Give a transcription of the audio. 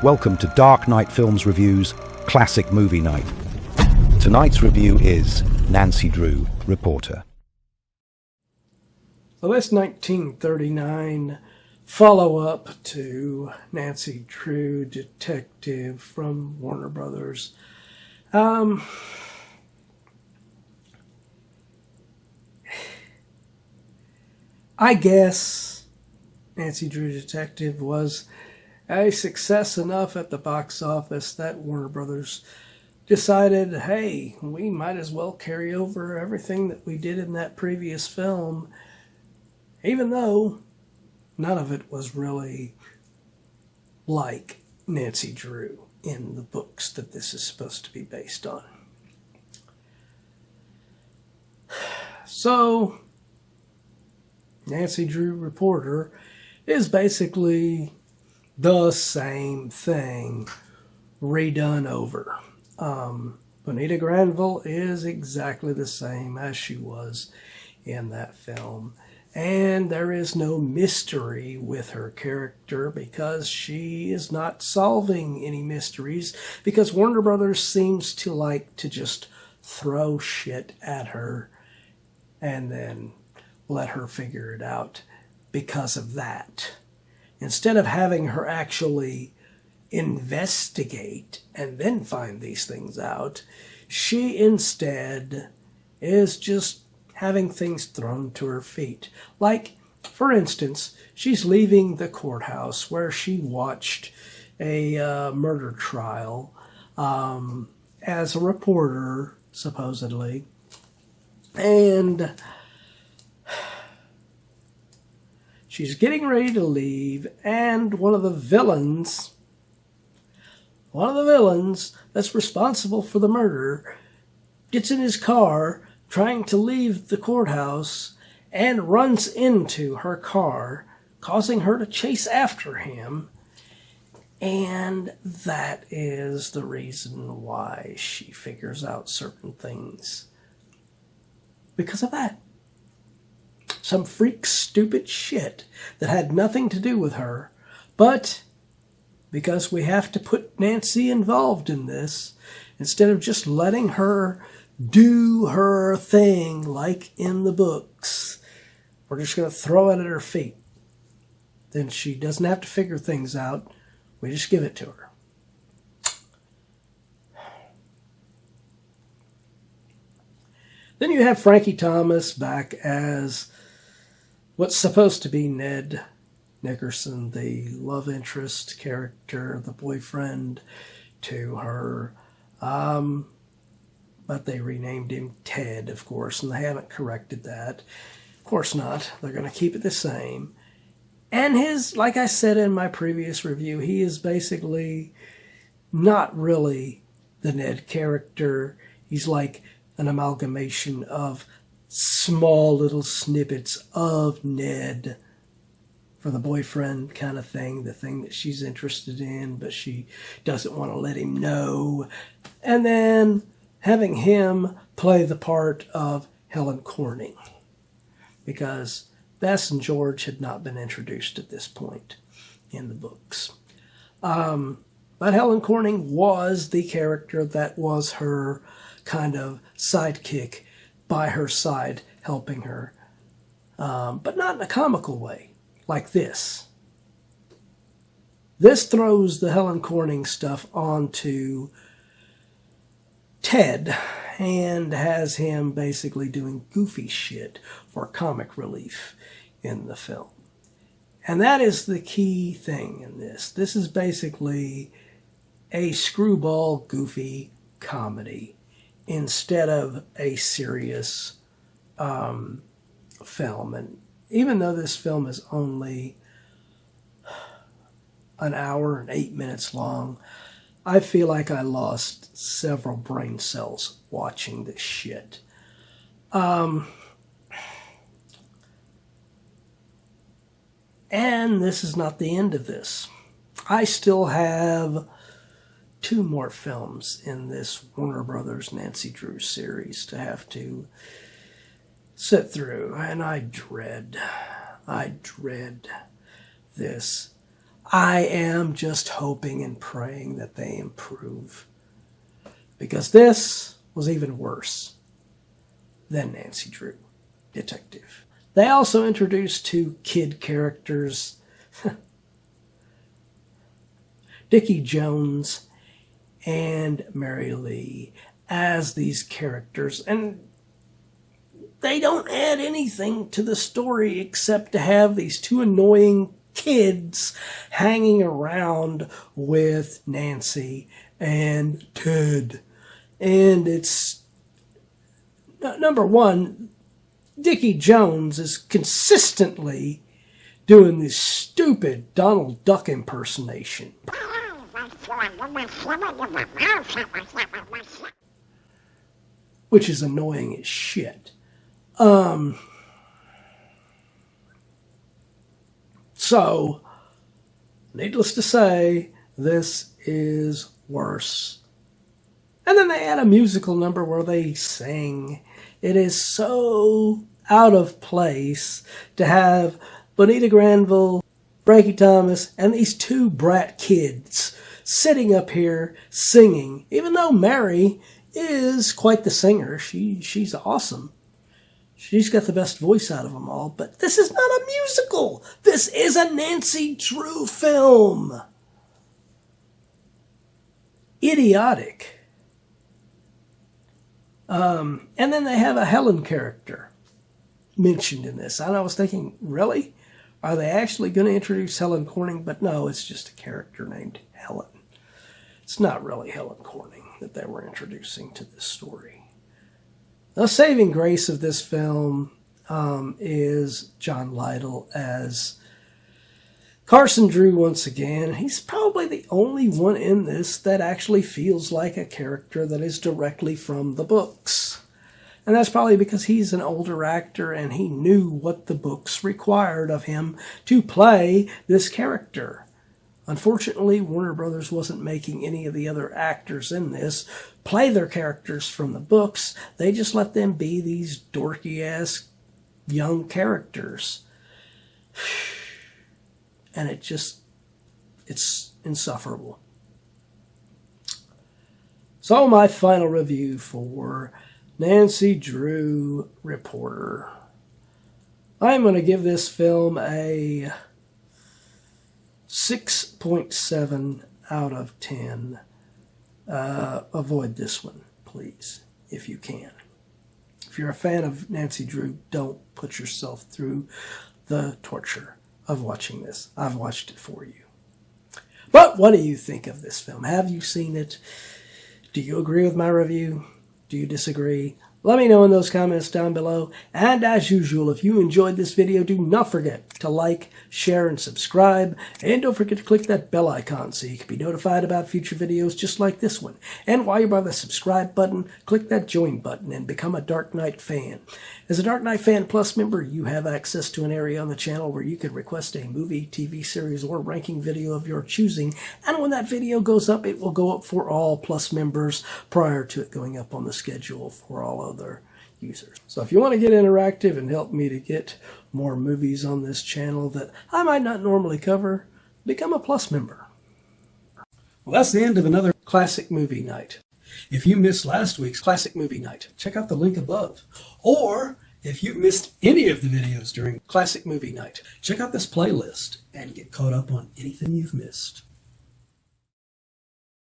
Welcome to Dark Knight Films Review's Classic Movie Night. Tonight's review is Nancy Drew, reporter. So this 1939 follow-up to Nancy Drew, detective from Warner Brothers. I guess Nancy Drew Detective was a success enough at the box office that Warner Brothers decided, hey, we might as well carry over everything that we did in that previous film, even though none of it was really like Nancy Drew in the books that this is supposed to be based on. So, Nancy Drew Reporter is basically the same thing redone over. Bonita Granville is exactly the same as she was in that film. And there is no mystery with her character because she is not solving any mysteries, because Warner Brothers seems to like to just throw shit at her and then let her figure it out because of that. Instead of having her actually investigate and then find these things out, she instead is just having things thrown to her feet. Like, for instance, she's leaving the courthouse where she watched a murder trial as a reporter, supposedly, and she's getting ready to leave, and one of the villains that's responsible for the murder gets in his car trying to leave the courthouse and runs into her car, causing her to chase after him. And that is the reason why she figures out certain things. Because of that. Some freak stupid shit that had nothing to do with her, but because we have to put Nancy involved in this, instead of just letting her do her thing like in the books, we're just going to throw it at her feet. Then she doesn't have to figure things out. We just give it to her. Then you have Frankie Thomas back as what's supposed to be Ned Nickerson, the love interest character, the boyfriend to her. But they renamed him Ted, of course, and they haven't corrected that. Of course not. They're going to keep it the same. And like I said in my previous review, he is basically not really the Ned character. He's like an amalgamation of small little snippets of Ned for the boyfriend kind of thing, the thing that she's interested in, but she doesn't want to let him know. And then having him play the part of Helen Corning, because Bess and George had not been introduced at this point in the books. But Helen Corning was the character that was her kind of sidekick by her side, helping her, but not in a comical way, like this. This throws the Helen Corning stuff onto Ted and has him basically doing goofy shit for comic relief in the film. And that is the key thing in this. This is basically a screwball, goofy comedy instead of a serious film. And even though this film is only an hour and 8 minutes long, I feel like I lost several brain cells watching this shit. And this is not the end of this. I still have 2 more films in this Warner Brothers Nancy Drew series to have to sit through, and I dread this. I am just hoping and praying that they improve, because this was even worse than Nancy Drew, Detective. They also introduced 2 kid characters, Dickie Jones and Mary Lee, as these characters, and they don't add anything to the story except to have these 2 annoying kids hanging around with Nancy and Ted. And it's, number one, Dickie Jones is consistently doing this stupid Donald Duck impersonation, which is annoying as shit. So, needless to say, this is worse. And then they add a musical number where they sing. It is so out of place to have Bonita Granville, Frankie Thomas, and these 2 brat kids sitting up here singing, even though Mary is quite the singer. She's awesome. She's got the best voice out of them all, but this is not a musical. This is a Nancy Drew film. Idiotic. And then they have a Helen character mentioned in this. And I was thinking, really? Are they actually going to introduce Helen Corning? But no, it's just a character named Helen. It's not really Helen Corning that they were introducing to this story. The saving grace of this film is John Litel as Carson Drew once again. He's probably the only one in this that actually feels like a character that is directly from the books. And that's probably because he's an older actor and he knew what the books required of him to play this character. Unfortunately, Warner Brothers wasn't making any of the other actors in this play their characters from the books. They just let them be these dorky-ass young characters. And it's insufferable. So my final review for Nancy Drew Reporter. I'm going to give this film a 6.7 out of 10. Avoid this one, please, if you can. If you're a fan of Nancy Drew, don't put yourself through the torture of watching this. I've watched it for you. But what do you think of this film? Have you seen it? Do you agree with my review? Do you disagree? Let me know in those comments down below. And as usual, if you enjoyed this video, do not forget to like, share, and subscribe. And don't forget to click that bell icon so you can be notified about future videos just like this one. And while you're by the subscribe button, click that join button and become a Dark Knight fan. As a Dark Knight Fan Plus member, you have access to an area on the channel where you can request a movie, TV series, or ranking video of your choosing. And when that video goes up, it will go up for all Plus members prior to it going up on the schedule for all other users. So if you want to get interactive and help me to get more movies on this channel that I might not normally cover, become a Plus member. Well, that's the end of another Classic Movie Night. If you missed last week's Classic Movie Night, check out the link above. Or if you missed any of the videos during Classic Movie Night, check out this playlist and get caught up on anything you've missed.